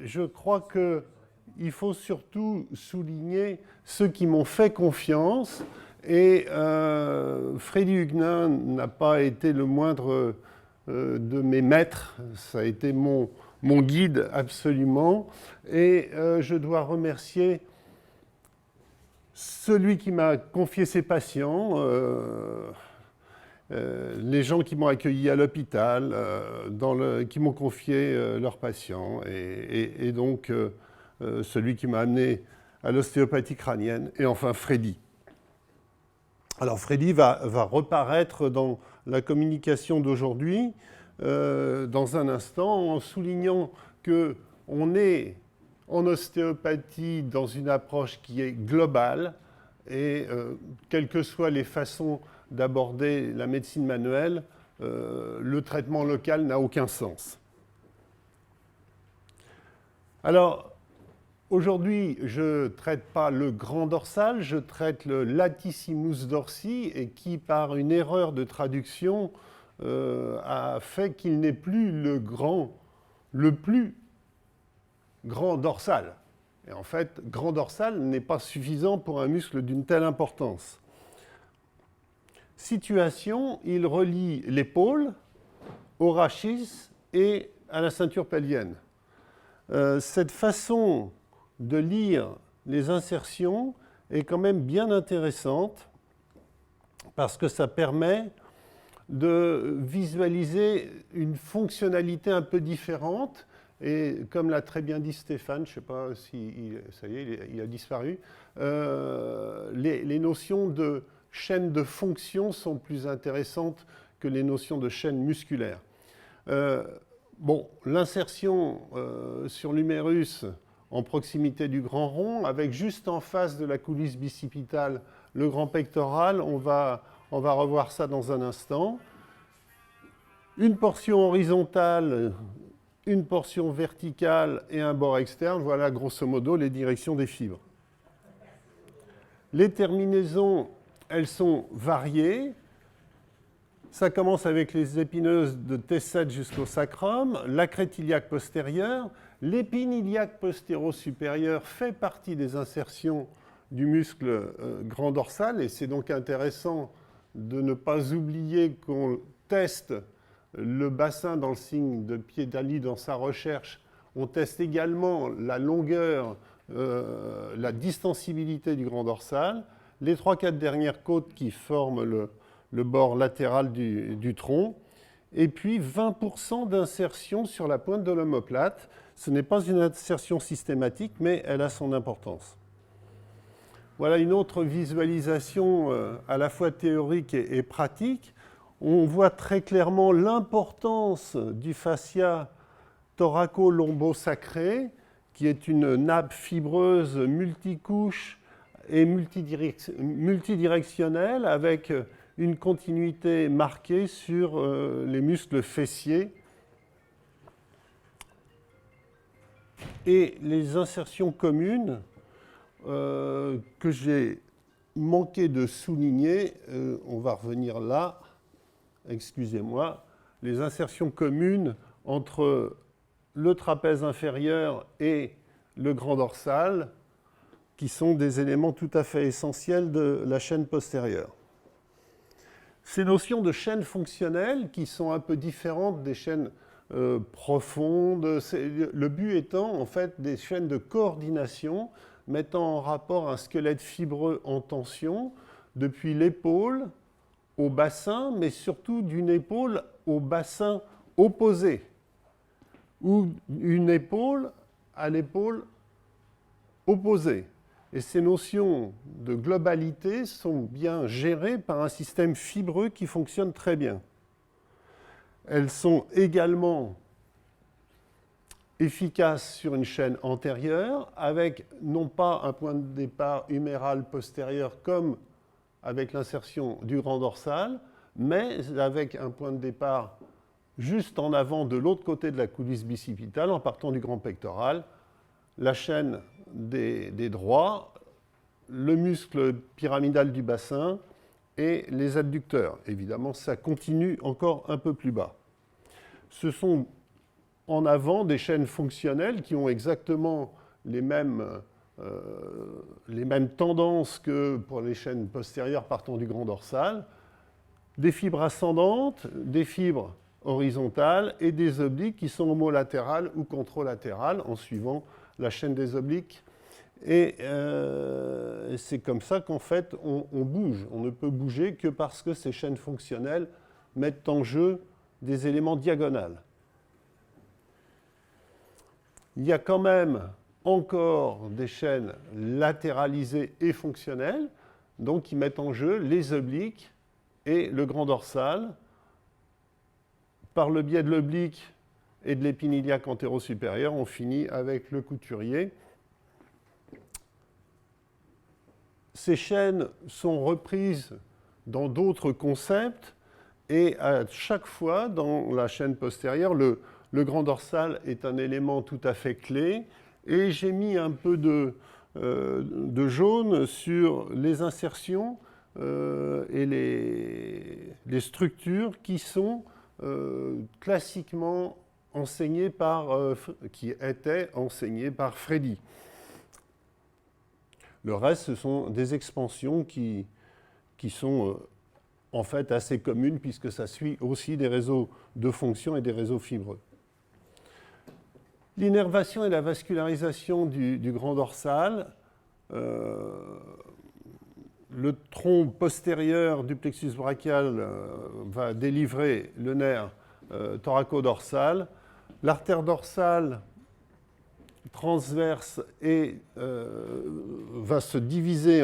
je crois qu'il faut surtout souligner ceux qui m'ont fait confiance. Et Freddy Huguenin n'a pas été le moindre de mes maîtres. Ça a été mon guide absolument. Et je dois remercier celui qui m'a confié ses patients, les gens qui m'ont accueilli à l'hôpital, qui m'ont confié leurs patients, et donc celui qui m'a amené à l'ostéopathie crânienne, et enfin Freddy. Alors Freddy va reparaître dans la communication d'aujourd'hui, dans un instant, en soulignant qu'on est en ostéopathie dans une approche qui est globale, et quelles que soient les façons d'aborder la médecine manuelle, le traitement local n'a aucun sens. Alors, aujourd'hui, je ne traite pas le grand dorsal, je traite le latissimus dorsi, et qui, par une erreur de traduction, a fait qu'il n'est plus le plus grand dorsal. Et en fait, grand dorsal n'est pas suffisant pour un muscle d'une telle importance. Situation, il relie l'épaule au rachis et à la ceinture pelvienne. Cette façon de lire les insertions est quand même bien intéressante parce que ça permet de visualiser une fonctionnalité un peu différente. Et comme l'a très bien dit Stéphane, je ne sais pas si ça y est, il a disparu, les notions de chaîne de fonction sont plus intéressantes que les notions de chaîne musculaire. Bon, l'insertion sur l'humérus en proximité du grand rond, avec juste en face de la coulisse bicipitale le grand pectoral, on va revoir ça dans un instant. Une portion horizontale, une portion verticale et un bord externe, voilà grosso modo les directions des fibres. Les terminaisons, elles sont variées. Ça commence avec les épineuses de T7 jusqu'au sacrum, l'acrète iliaque postérieure. L'épine iliaque postéro-supérieure fait partie des insertions du muscle grand dorsal, et c'est donc intéressant de ne pas oublier qu'on teste le bassin dans le signe de Piedali dans sa recherche. On teste également la longueur, la distensibilité du grand dorsal, les 3-4 dernières côtes qui forment le bord latéral du tronc, et puis 20% d'insertion sur la pointe de l'omoplate. Ce n'est pas une insertion systématique, mais elle a son importance. Voilà une autre visualisation à la fois théorique et pratique. On voit très clairement l'importance du fascia thoraco-lombo-sacré, qui est une nappe fibreuse multicouche et multidirectionnelle, avec une continuité marquée sur les muscles fessiers. Et les insertions communes que j'ai manqué de souligner, on va revenir là, excusez-moi, les insertions communes entre le trapèze inférieur et le grand dorsal, qui sont des éléments tout à fait essentiels de la chaîne postérieure. Ces notions de chaînes fonctionnelles, qui sont un peu différentes des chaînes profondes, le but étant en fait des chaînes de coordination mettant en rapport un squelette fibreux en tension depuis l'épaule au bassin, mais surtout d'une épaule au bassin opposé, ou une épaule à l'épaule opposée. Et ces notions de globalité sont bien gérées par un système fibreux qui fonctionne très bien. Elles sont également efficaces sur une chaîne antérieure, avec non pas un point de départ huméral postérieur comme avec l'insertion du grand dorsal, mais avec un point de départ juste en avant de l'autre côté de la coulisse bicipitale, en partant du grand pectoral, la chaîne des droits, le muscle pyramidal du bassin et les adducteurs. Évidemment, ça continue encore un peu plus bas. Ce sont en avant des chaînes fonctionnelles qui ont exactement les mêmes tendances que pour les chaînes postérieures partant du grand dorsal, des fibres ascendantes, des fibres horizontales et des obliques qui sont homolatérales ou contralatérales en suivant la chaîne des obliques. Et c'est comme ça qu'en fait on bouge. On ne peut bouger que parce que ces chaînes fonctionnelles mettent en jeu des éléments diagonales. Il y a quand même encore des chaînes latéralisées et fonctionnelles, donc qui mettent en jeu les obliques et le grand dorsal. Par le biais de l'oblique et de l'épiniliaque antéro-supérieur, on finit avec le couturier. Ces chaînes sont reprises dans d'autres concepts et à chaque fois, dans la chaîne postérieure, le grand dorsal est un élément tout à fait clé. Et j'ai mis un peu de jaune sur les insertions et les structures qui sont classiquement enseignées qui étaient enseignées par Freddy. Le reste, ce sont des expansions qui sont en fait assez communes puisque ça suit aussi des réseaux de fonctions et des réseaux fibreux. L'innervation et la vascularisation du grand dorsal. Le tronc postérieur du plexus brachial va délivrer le nerf thoraco-dorsal. L'artère dorsale transverse va se diviser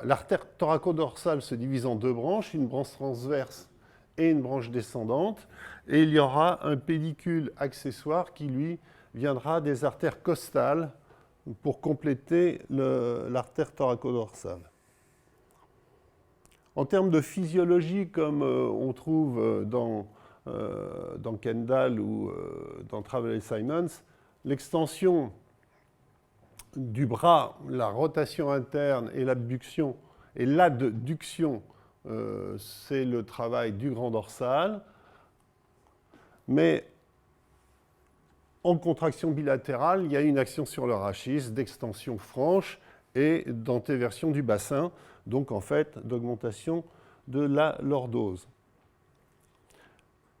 l'artère thoraco-dorsale se divise en deux branches, une branche transverse et une branche descendante, et il y aura un pédicule accessoire qui, lui, viendra des artères costales pour compléter l'artère thoraco-dorsale. En termes de physiologie, comme on trouve dans Kendall ou dans Travell et Simons, l'extension du bras, la rotation interne et l'abduction et l'adduction, c'est le travail du grand dorsal. Mais en contraction bilatérale, il y a une action sur le rachis d'extension franche et d'antéversion du bassin, donc en fait d'augmentation de la lordose.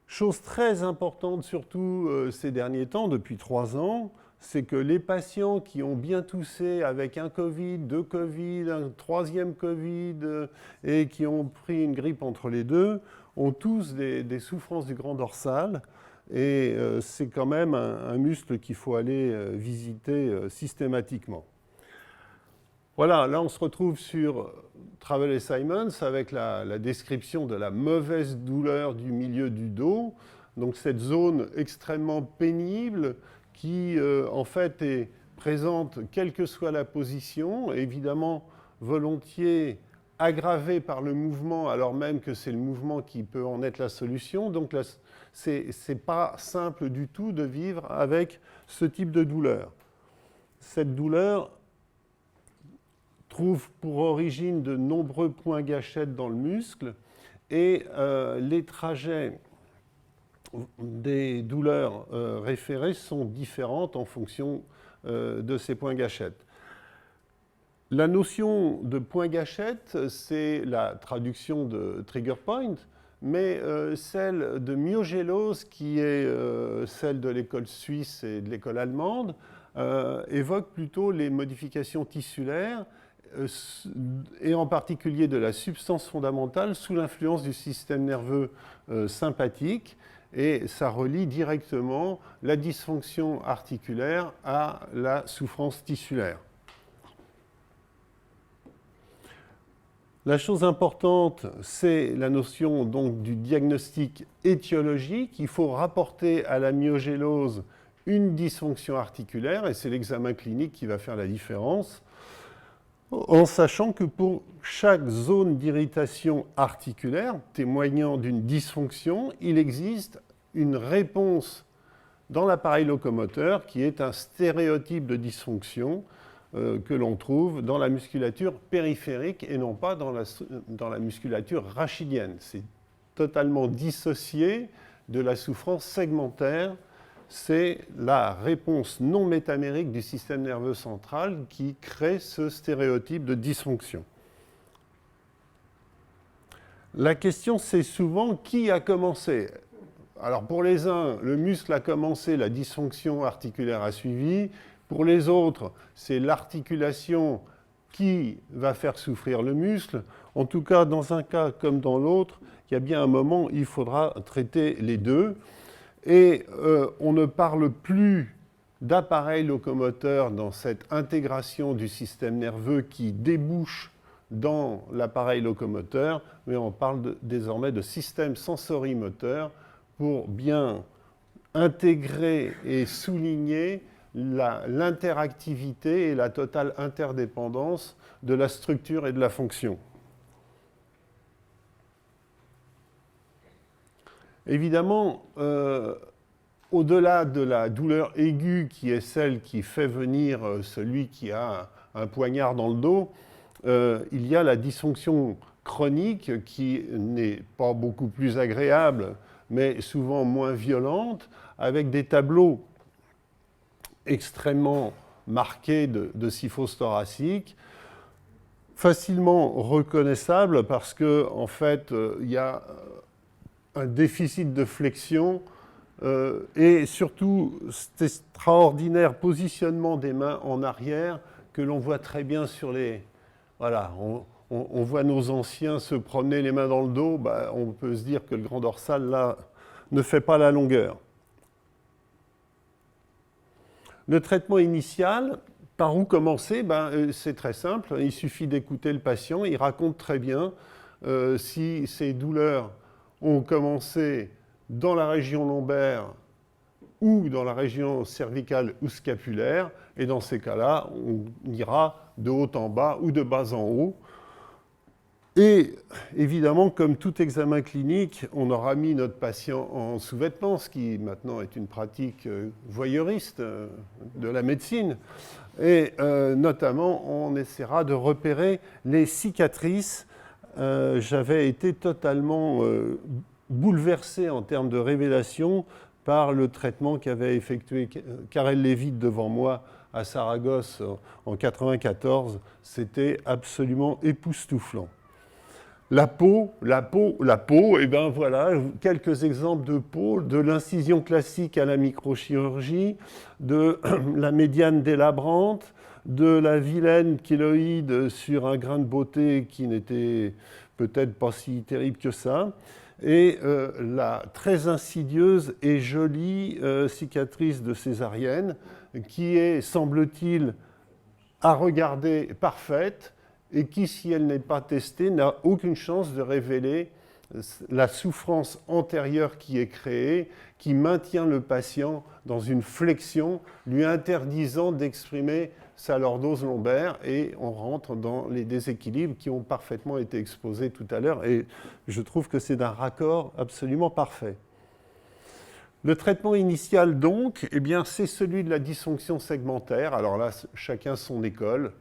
Chose très importante, surtout ces derniers temps, depuis 3 ans, c'est que les patients qui ont bien toussé avec un Covid, 2 Covid, un 3e Covid et qui ont pris une grippe entre les deux, ont tous des souffrances du grand dorsal. Et c'est quand même un muscle qu'il faut aller visiter systématiquement. Voilà, là on se retrouve sur Travell et Simons avec la description de la mauvaise douleur du milieu du dos. Donc cette zone extrêmement pénible qui en fait est présente quelle que soit la position, évidemment volontiers aggravée par le mouvement alors même que c'est le mouvement qui peut en être la solution. Donc c'est pas simple du tout de vivre avec ce type de douleur. Cette douleur trouve pour origine de nombreux points gâchettes dans le muscle et les trajets des douleurs référées sont différentes en fonction de ces points gâchettes. La notion de point gâchette, c'est la traduction de trigger point, mais celle de myogélose, qui est celle de l'école suisse et de l'école allemande, évoque plutôt les modifications tissulaires et en particulier de la substance fondamentale sous l'influence du système nerveux sympathique, et ça relie directement la dysfonction articulaire à la souffrance tissulaire. La chose importante, c'est la notion donc du diagnostic étiologique. Il faut rapporter à la myogélose une dysfonction articulaire, et c'est l'examen clinique qui va faire la différence, en sachant que pour chaque zone d'irritation articulaire témoignant d'une dysfonction, il existe une réponse dans l'appareil locomoteur qui est un stéréotype de dysfonction que l'on trouve dans la musculature périphérique et non pas dans la musculature rachidienne. C'est totalement dissocié de la souffrance segmentaire. c'est la réponse non métamérique du système nerveux central qui crée ce stéréotype de dysfonction. La question, c'est souvent qui a commencé. Alors pour les uns, le muscle a commencé, la dysfonction articulaire a suivi. Pour les autres, c'est l'articulation qui va faire souffrir le muscle. En tout cas, dans un cas comme dans l'autre, il y a bien un moment où il faudra traiter les deux. Et on ne parle plus d'appareil locomoteur dans cette intégration du système nerveux qui débouche dans l'appareil locomoteur, mais on parle désormais de système sensorimoteur pour bien intégrer et souligner l'interactivité et la totale interdépendance de la structure et de la fonction. Évidemment, au-delà de la douleur aiguë qui est celle qui fait venir celui qui a un poignard dans le dos, il y a la dysfonction chronique qui n'est pas beaucoup plus agréable, mais souvent moins violente, avec des tableaux extrêmement marqués de syphose thoracique, facilement reconnaissables parce qu'en fait, il y a un déficit de flexion et surtout cet extraordinaire positionnement des mains en arrière que l'on voit très bien sur les... Voilà, on voit nos anciens se promener les mains dans le dos, bah, on peut se dire que le grand dorsal, là, ne fait pas la longueur. Le traitement initial, par où commencer? Ben, c'est très simple, il suffit d'écouter le patient, il raconte très bien si ces douleurs ont commencé dans la région lombaire ou dans la région cervicale ou scapulaire, et dans ces cas-là, on ira de haut en bas ou de bas en haut. Et évidemment, comme tout examen clinique, on aura mis notre patient en sous-vêtements, ce qui maintenant est une pratique voyeuriste de la médecine. Et notamment, on essaiera de repérer les cicatrices. J'avais été totalement bouleversé en termes de révélation par le traitement qu'avait effectué Karel Levitt devant moi à Saragosse en 1994. C'était absolument époustouflant. La peau, et bien voilà, quelques exemples de peau, de l'incision classique à la microchirurgie, de la médiane délabrante, de la vilaine kéloïde sur un grain de beauté qui n'était peut-être pas si terrible que ça, et la très insidieuse et jolie cicatrice de césarienne, qui est, semble-t-il, à regarder parfaite, et qui, si elle n'est pas testée, n'a aucune chance de révéler la souffrance antérieure qui est créée, qui maintient le patient dans une flexion, lui interdisant d'exprimer sa lordose lombaire, et on rentre dans les déséquilibres qui ont parfaitement été exposés tout à l'heure, et je trouve que c'est d'un raccord absolument parfait. Le traitement initial, donc, eh bien, c'est celui de la dysfonction segmentaire. Alors là, chacun son école.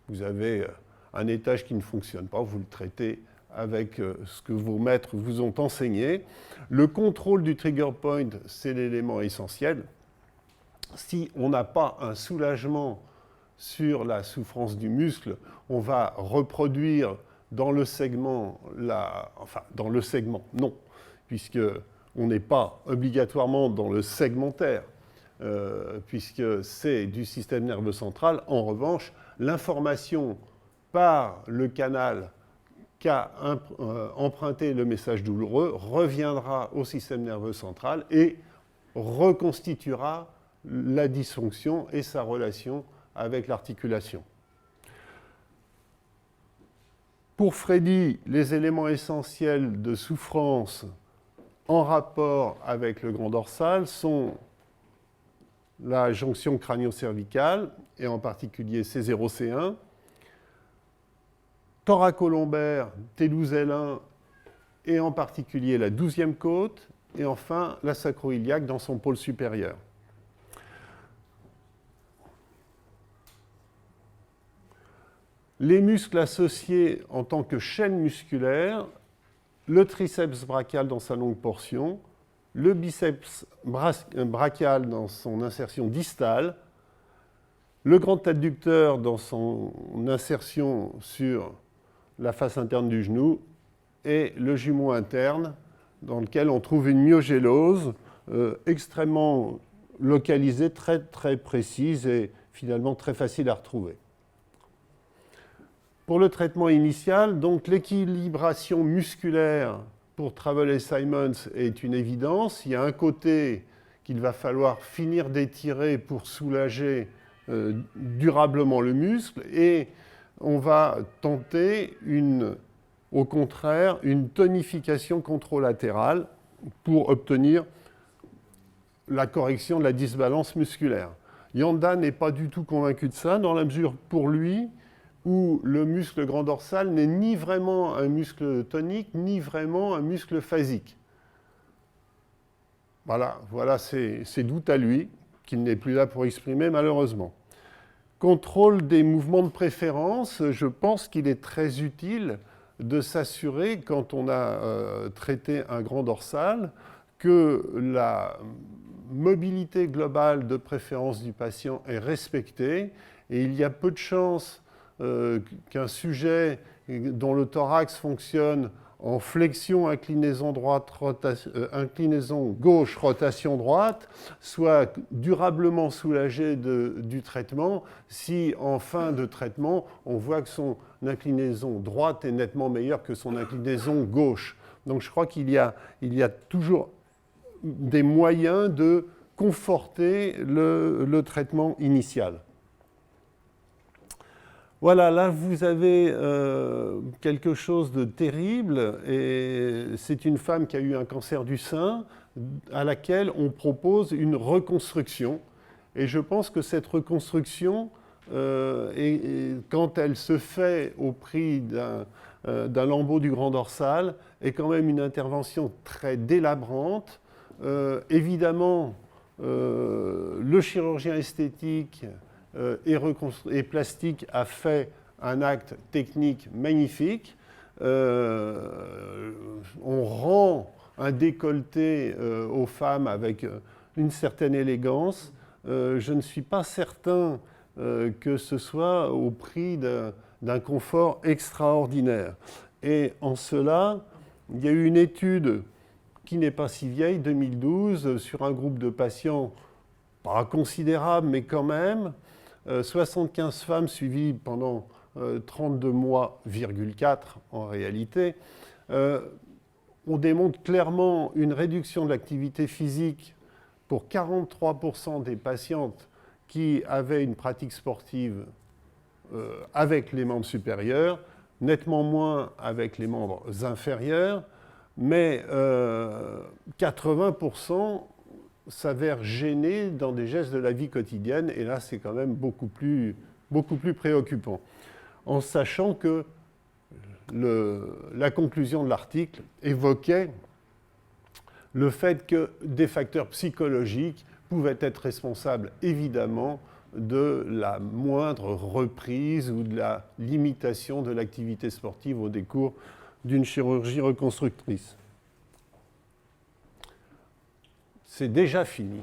Vous avez un étage qui ne fonctionne pas, vous le traitez avec ce que vos maîtres vous ont enseigné. Le contrôle du trigger point, c'est l'élément essentiel. Si on n'a pas un soulagement sur la souffrance du muscle, on va reproduire dans le segment, dans le segment, non, puisque on n'est pas obligatoirement dans le segmentaire, puisque c'est du système nerveux central. En revanche, l'information par le canal qu'a emprunté le message douloureux reviendra au système nerveux central et reconstituera la dysfonction et sa relation avec l'articulation. Pour Freddy, les éléments essentiels de souffrance en rapport avec le grand dorsal sont la jonction crânio-cervicale, et en particulier C0, C1, thoracolombaire, T12L1, et en particulier la 12e côte, et enfin la sacro-iliaque dans son pôle supérieur. Les muscles associés en tant que chaîne musculaire, le triceps brachial dans sa longue portion, le biceps brachial dans son insertion distale, le grand adducteur dans son insertion sur la face interne du genou et le jumeau interne dans lequel on trouve une myogélose extrêmement localisée, très très précise et finalement très facile à retrouver. Pour le traitement initial, donc l'équilibration musculaire pour Travell et Simons est une évidence. Il y a un côté qu'il va falloir finir d'étirer pour soulager durablement le muscle et on va tenter au contraire une tonification contralatérale pour obtenir la correction de la dysbalance musculaire. Yanda n'est pas du tout convaincu de ça, dans la mesure pour lui où le muscle grand dorsal n'est ni vraiment un muscle tonique, ni vraiment un muscle phasique. Voilà ses doutes à lui, qu'il n'est plus là pour exprimer malheureusement. Contrôle des mouvements de préférence, je pense qu'il est très utile de s'assurer, quand on a traité un grand dorsal, que la mobilité globale de préférence du patient est respectée et il y a peu de chances qu'un sujet dont le thorax fonctionne en flexion, inclinaison droite, inclinaison gauche, rotation droite, soit durablement soulagé du traitement si en fin de traitement on voit que son inclinaison droite est nettement meilleure que son inclinaison gauche. Donc je crois qu'il y a toujours des moyens de conforter le traitement initial. Voilà, là vous avez quelque chose de terrible, et c'est une femme qui a eu un cancer du sein à laquelle on propose une reconstruction. Et je pense que cette reconstruction, quand elle se fait au prix d'un lambeau du grand dorsal, est quand même une intervention très délabrante. Évidemment, le chirurgien esthétique et plastique a fait un acte technique magnifique. On rend un décolleté aux femmes avec une certaine élégance. Je ne suis pas certain que ce soit au prix d'un confort extraordinaire. Et en cela, il y a eu une étude qui n'est pas si vieille, 2012, sur un groupe de patients pas considérable, mais quand même, 75 femmes suivies pendant 32 mois, 4 en réalité. On démontre clairement une réduction de l'activité physique pour 43% des patientes qui avaient une pratique sportive avec les membres supérieurs, nettement moins avec les membres inférieurs, mais 80% s'avèrent gênés dans des gestes de la vie quotidienne, et là c'est quand même beaucoup plus préoccupant. En sachant que la conclusion de l'article évoquait le fait que des facteurs psychologiques pouvaient être responsables évidemment de la moindre reprise ou de la limitation de l'activité sportive au décours d'une chirurgie reconstructrice. C'est déjà fini.